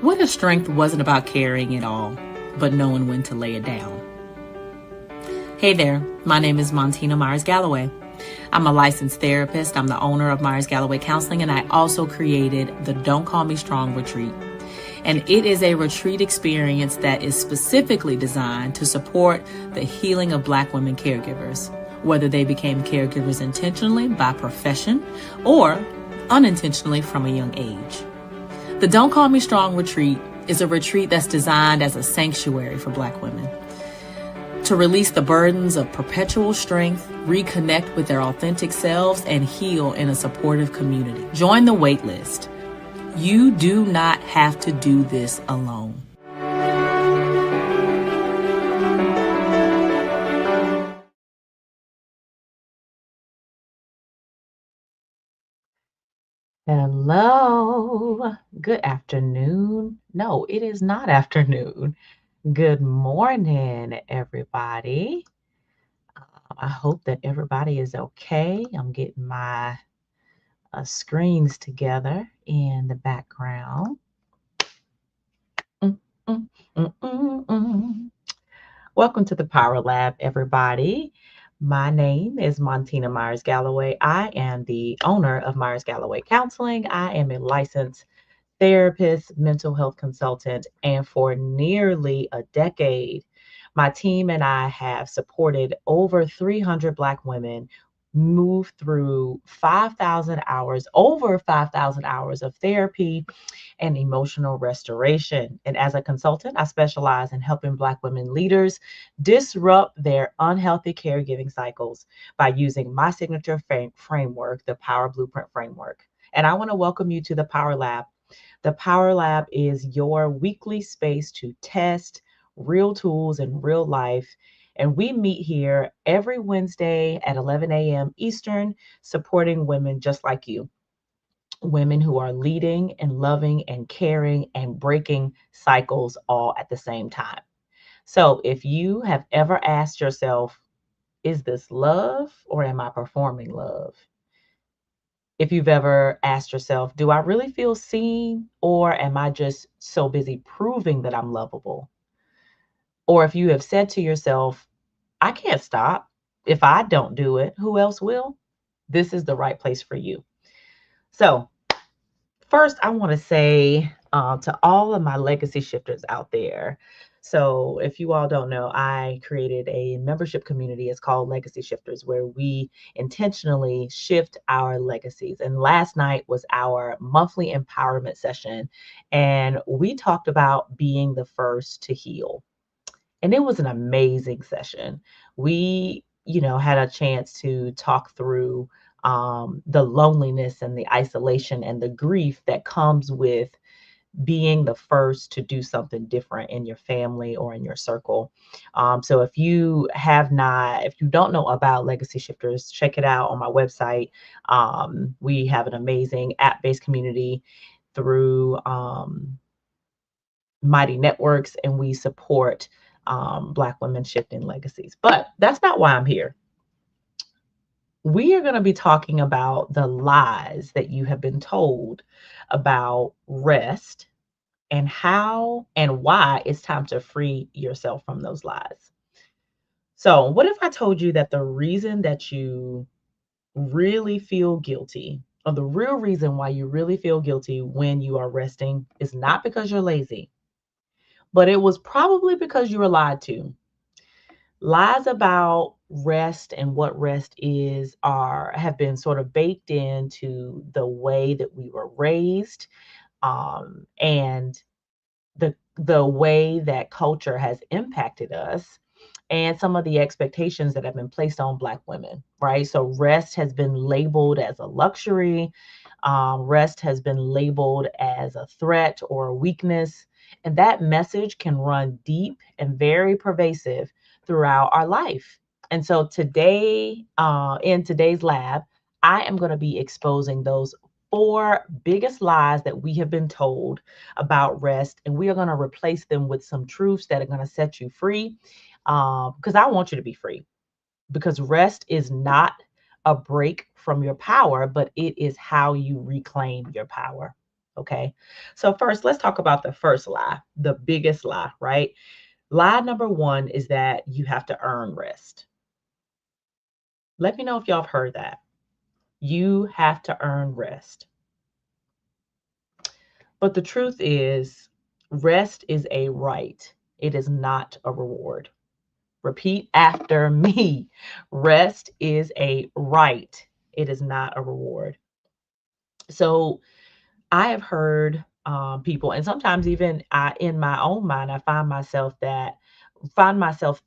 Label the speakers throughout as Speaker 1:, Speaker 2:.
Speaker 1: What if strength wasn't about carrying it all, but knowing when to lay it down? Hey there, my name is Montina Myers-Galloway. I'm a licensed therapist. I'm the owner of Myers-Galloway Counseling, and I also created the Don't Call Me Strong Retreat. And it is a retreat experience that is specifically designed to support the healing of Black women caregivers, whether they became caregivers intentionally by profession or unintentionally from a young age. The Don't Call Me Strong Retreat is a retreat that's designed as a sanctuary for Black women to release the burdens of perpetual strength, reconnect with their authentic selves, and heal in a supportive community. Join the wait list. You do not have to do this alone. Hello. Good afternoon. No, it is not afternoon. Good morning, everybody. I hope that everybody is okay. I'm getting my screens together in the background. Mm, mm, mm, mm, mm. Welcome to the Power Lab, everybody. My name is Montina Myers-Galloway. I am the owner of Myers-Galloway Counseling. I am a licensed therapist, mental health consultant, and for nearly a decade, my team and I have supported over 300 Black women move through over 5,000 hours of therapy and emotional restoration. And as a consultant, I specialize in helping Black women leaders disrupt their unhealthy caregiving cycles by using my signature framework, the Power Blueprint Framework. And I want to welcome you to the Power Lab. The Power Lab is your weekly space to test real tools in real life. And we meet here every Wednesday at 11 a.m. Eastern, supporting women just like you. Women who are leading and loving and caring and breaking cycles all at the same time. So if you have ever asked yourself, is this love or am I performing love? If you've ever asked yourself, do I really feel seen or am I just so busy proving that I'm lovable? Or if you have said to yourself, I can't stop. If I don't do it, who else will? This is the right place for you. So first, I want to say to all of my legacy shifters out there. So, if you all don't know, I created a membership community. It's called Legacy Shifters, where we intentionally shift our legacies. And last night was our monthly empowerment session. And we talked about being the first to heal. And it was an amazing session. We, had a chance to talk through the loneliness and the isolation and the grief that comes with being the first to do something different in your family or in your circle. So if you don't know about Legacy Shifters, check it out on my website. We have an amazing app-based community through Mighty Networks, and we support Black women shifting legacies. But that's not why I'm here. We are going to be talking about the lies that you have been told about rest and how and why it's time to free yourself from those lies. So, what if I told you that the reason that you really feel guilty, or the real reason why you really feel guilty when you are resting, is not because you're lazy, but it was probably because you were lied to? Lies about rest and what rest is have been sort of baked into the way that we were raised, and the way that culture has impacted us, and some of the expectations that have been placed on Black women, right? So rest has been labeled as a luxury. Rest has been labeled as a threat or a weakness. And that message can run deep and very pervasive throughout our life. And so today, in today's lab, I am going to be exposing those 4 biggest lies that we have been told about rest. And we are going to replace them with some truths that are going to set you free, because I want you to be free. Because rest is not a break from your power, but it is how you reclaim your power. Okay. So, first, let's talk about the first lie, the biggest lie, right? Lie number one is that you have to earn rest. Let me know if y'all have heard that. You have to earn rest. But the truth is, rest is a right, it is not a reward. Repeat after me. Rest is a right, it is not a reward. So, I have heard people, and sometimes even in my own mind, I find myself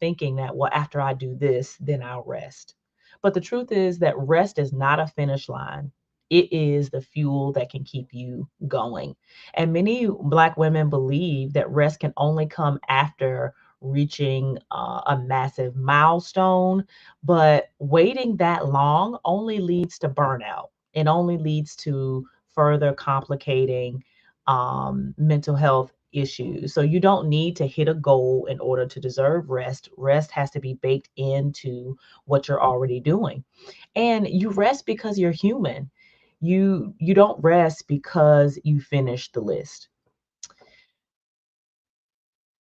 Speaker 1: thinking that, well, after I do this, then I'll rest. But the truth is that rest is not a finish line. It is the fuel that can keep you going. And many Black women believe that rest can only come after reaching a massive milestone. But waiting that long only leads to burnout. It only leads to further complicating mental health issues. So you don't need to hit a goal in order to deserve rest. Rest has to be baked into what you're already doing. And you rest because you're human. You don't rest because you finished the list.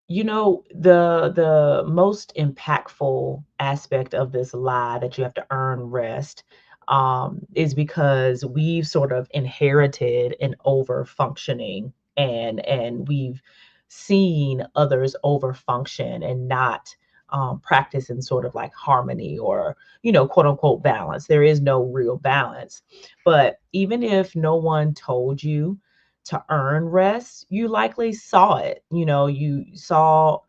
Speaker 1: The most impactful aspect of this lie that you have to earn rest is because we've sort of inherited an over functioning, and we've seen others over function and not practice in sort of like harmony, or quote unquote balance. There is no real balance. But even if no one told you to earn rest, you likely saw it. You saw,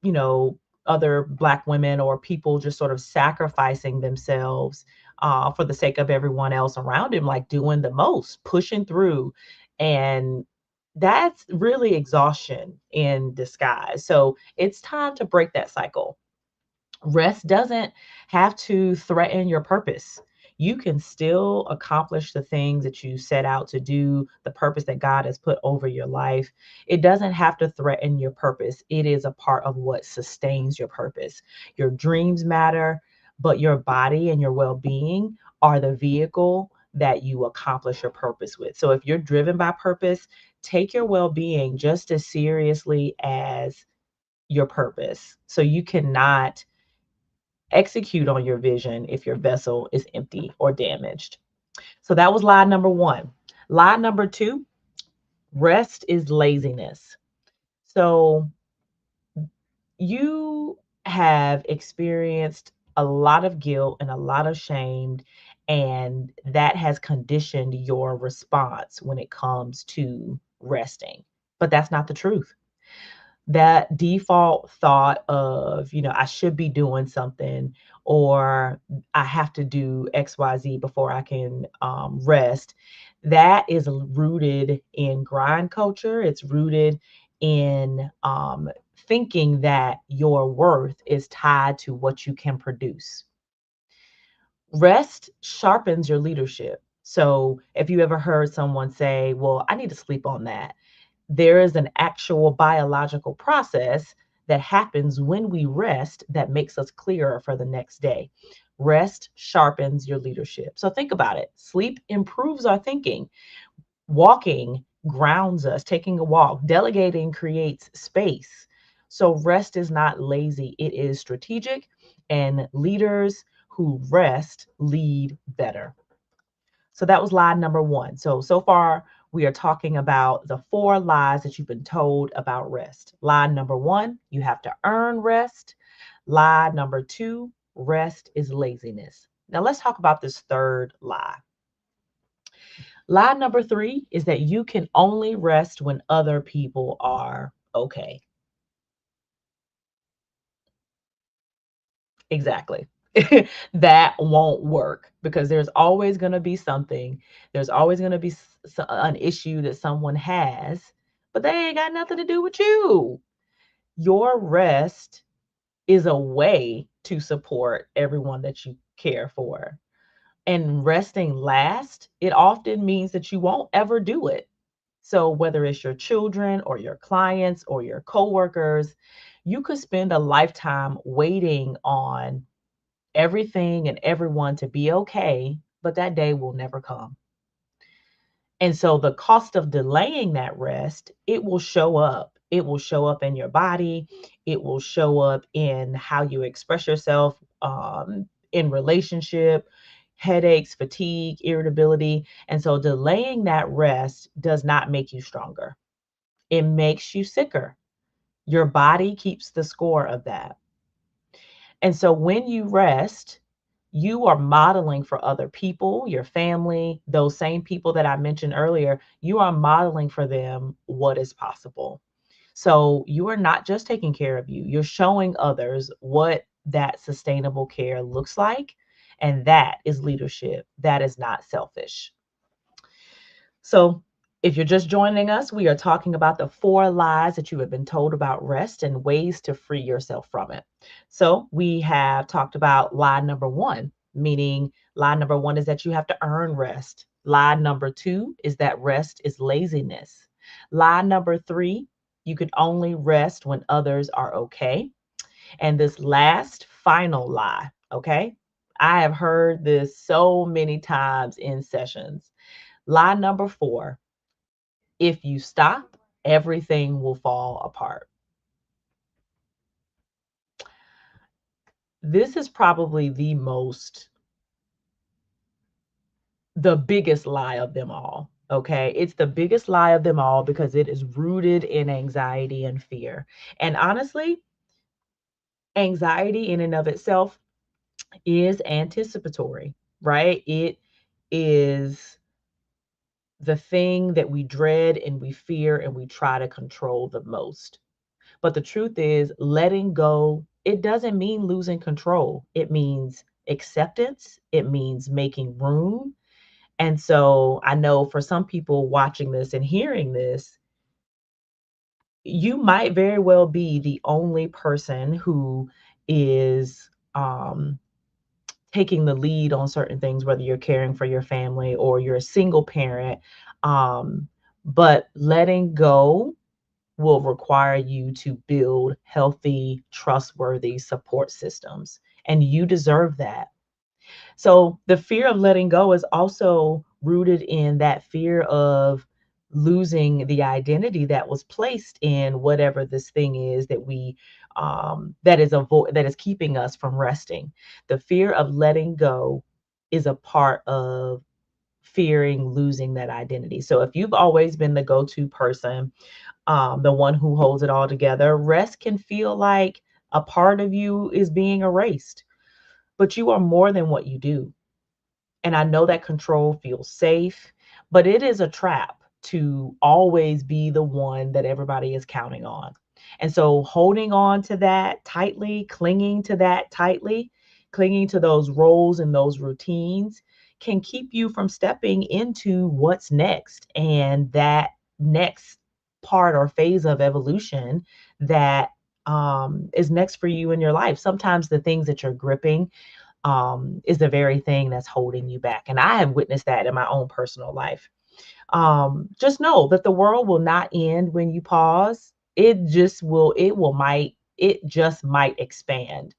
Speaker 1: you know, other Black women or people just sort of sacrificing themselves for the sake of everyone else around him, like doing the most, pushing through. And that's really exhaustion in disguise. So it's time to break that cycle. Rest doesn't have to threaten your purpose. You can still accomplish the things that you set out to do, the purpose that God has put over your life. It doesn't have to threaten your purpose. It is a part of what sustains your purpose. Your dreams matter, but your body and your well being are the vehicle that you accomplish your purpose with. So if you're driven by purpose, take your well being just as seriously as your purpose. So you cannot execute on your vision if your vessel is empty or damaged. So that was lie number one. Lie number two, rest is laziness. So you have experienced a lot of guilt and a lot of shame, and that has conditioned your response when it comes to resting. But that's not the truth. That default thought of, I should be doing something, or I have to do XYZ before I can rest, that is rooted in grind culture. It's rooted in thinking that your worth is tied to what you can produce. Rest sharpens your leadership. So if you ever heard someone say, well, I need to sleep on that, there is an actual biological process that happens when we rest that makes us clearer for the next day. Rest sharpens your leadership. So think about it. Sleep improves our thinking. Walking grounds us, taking a walk. Delegating creates space. So rest is not lazy, it is strategic, and leaders who rest lead better. So that was lie number one. So far, we are talking about the four lies that you've been told about rest. Lie number one, you have to earn rest. Lie number two, rest is laziness. Now let's talk about this third lie. Lie number three is that you can only rest when other people are okay. Exactly. That won't work, because there's always going to be something. There's always going to be an issue that someone has, but they ain't got nothing to do with you. Your rest is a way to support everyone that you care for. And resting last, it often means that you won't ever do it. So whether it's your children or your clients or your coworkers, you could spend a lifetime waiting on everything and everyone to be okay, but that day will never come. And so the cost of delaying that rest, it will show up. It will show up in your body. It will show up in how you express yourself in relationship, headaches, fatigue, irritability. And so delaying that rest does not make you stronger. It makes you sicker. Your body keeps the score of that. And so when you rest, you are modeling for other people, your family, those same people that I mentioned earlier, you are modeling for them what is possible. So you are not just taking care of you, you're showing others what that sustainable care looks like. And that is leadership. That is not selfish. So, if you're just joining us, we are talking about the 4 lies that you have been told about rest and ways to free yourself from it. So, we have talked about lie number 1, meaning lie number 1 is that you have to earn rest. Lie number 2 is that rest is laziness. Lie number 3, you can only rest when others are okay. And this last final lie, okay? I have heard this so many times in sessions. Lie number 4, if you stop, everything will fall apart. This is probably the biggest lie of them all. Okay. It's the biggest lie of them all because it is rooted in anxiety and fear. And honestly, anxiety in and of itself is anticipatory, right? It is the thing that we dread and we fear and we try to control the most. But the truth is, letting go, it doesn't mean losing control. It means acceptance, it means making room. And so I know for some people watching this and hearing this, you might very well be the only person who is taking the lead on certain things, whether you're caring for your family or you're a single parent. Um, but letting go will require you to build healthy, trustworthy support systems. And you deserve that. So the fear of letting go is also rooted in that fear of losing the identity that was placed in whatever this thing is that we that is keeping us from resting. The fear of letting go is a part of fearing losing that identity. So if you've always been the go-to person, the one who holds it all together, rest can feel like a part of you is being erased, but you are more than what you do. And I know that control feels safe, but it is a trap to always be the one that everybody is counting on. And so holding on to that tightly, clinging to that tightly, clinging to those roles and those routines can keep you from stepping into what's next and that next part or phase of evolution that is next for you in your life. Sometimes the things that you're gripping is the very thing that's holding you back. And I have witnessed that in my own personal life. Just know that the world will not end when you pause. It just might expand.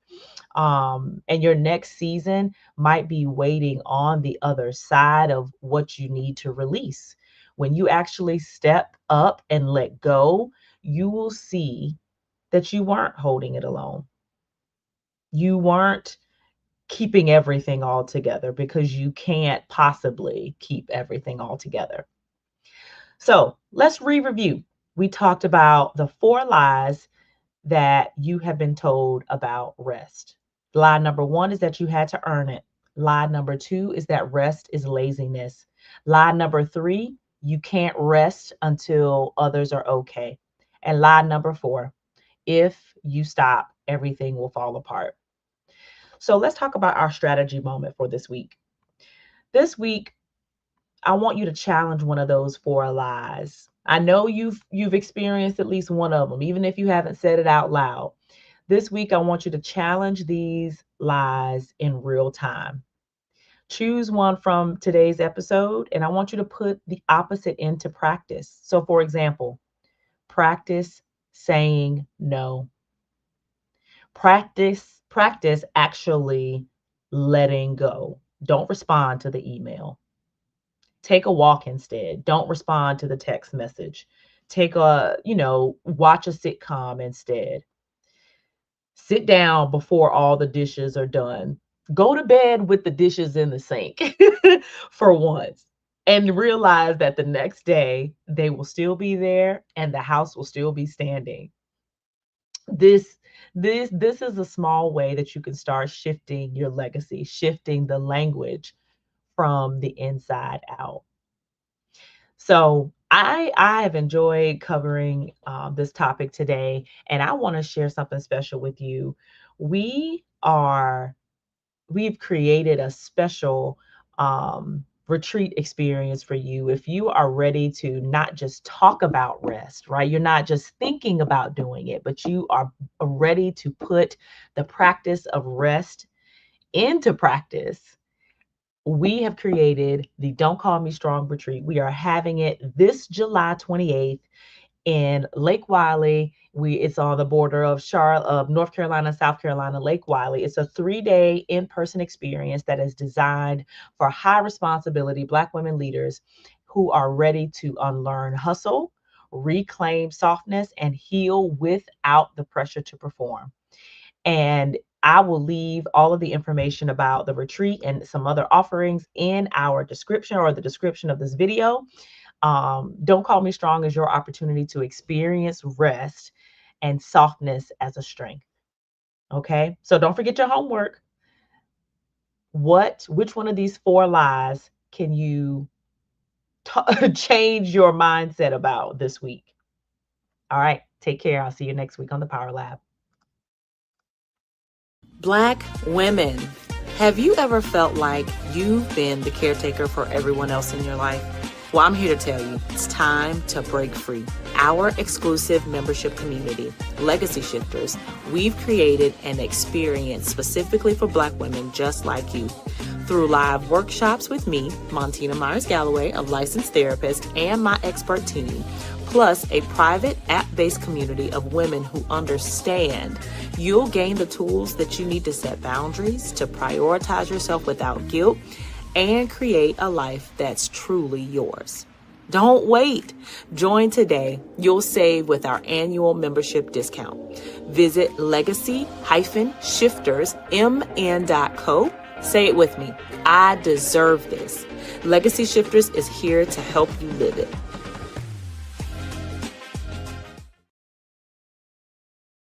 Speaker 1: And your next season might be waiting on the other side of what you need to release. When you actually step up and let go, you will see that you weren't holding it alone. You weren't keeping everything all together because you can't possibly keep everything all together. So let's re-review. We talked about the 4 lies that you have been told about rest. Lie number 1 is that you had to earn it. Lie number 2 is that rest is laziness. Lie number 3, you can't rest until others are okay. And lie number 4, if you stop, everything will fall apart. So let's talk about our strategy moment for this week. This week, I want you to challenge one of those 4 lies. I know you've experienced at least one of them, even if you haven't said it out loud. This week, I want you to challenge these lies in real time. Choose one from today's episode, and I want you to put the opposite into practice. So, for example, practice saying no. Practice actually letting go. Don't respond to the email. Take a walk instead. Don't respond to the text message. Watch a sitcom instead. Sit down before all the dishes are done. Go to bed with the dishes in the sink for once, and realize that the next day they will still be there and the house will still be standing. This this is a small way that you can start shifting your legacy, shifting the language from the inside out. So I have enjoyed covering this topic today, and I want to share something special with you. We are we've created a special retreat experience for you if you are ready to not just talk about rest, right? You're not just thinking about doing it, but you are ready to put the practice of rest into practice. We have created the Don't Call Me Strong retreat. We are having it this July 28th in Lake Wylie. It's on the border of North Carolina, South Carolina, Lake Wylie. It's a 3-day in-person experience that is designed for high responsibility Black women leaders who are ready to unlearn hustle, reclaim softness, and heal without the pressure to perform. And I will leave all of the information about the retreat and some other offerings in our description or the description of this video. Don't Call Me Strong is your opportunity to experience rest and softness as a strength. Okay. So don't forget your homework. Which one of these 4 lies can you change your mindset about this week? All right. Take care. I'll see you next week on the Power Lab.
Speaker 2: Black women, have you ever felt like you've been the caretaker for everyone else in your life? Well, I'm here to tell you, it's time to break free. Our exclusive membership community, Legacy Shifters, we've created an experience specifically for Black women just like you. Through live workshops with me, Montina Myers-Galloway, a licensed therapist, and my expert team, plus a private app-based community of women who understand, you'll gain the tools that you need to set boundaries, to prioritize yourself without guilt, and create a life that's truly yours. Don't wait. Join today. You'll save with our annual membership discount. Visit legacy-shiftersmn.co. Say it with me. I deserve this. Legacy Shifters is here to help you live it.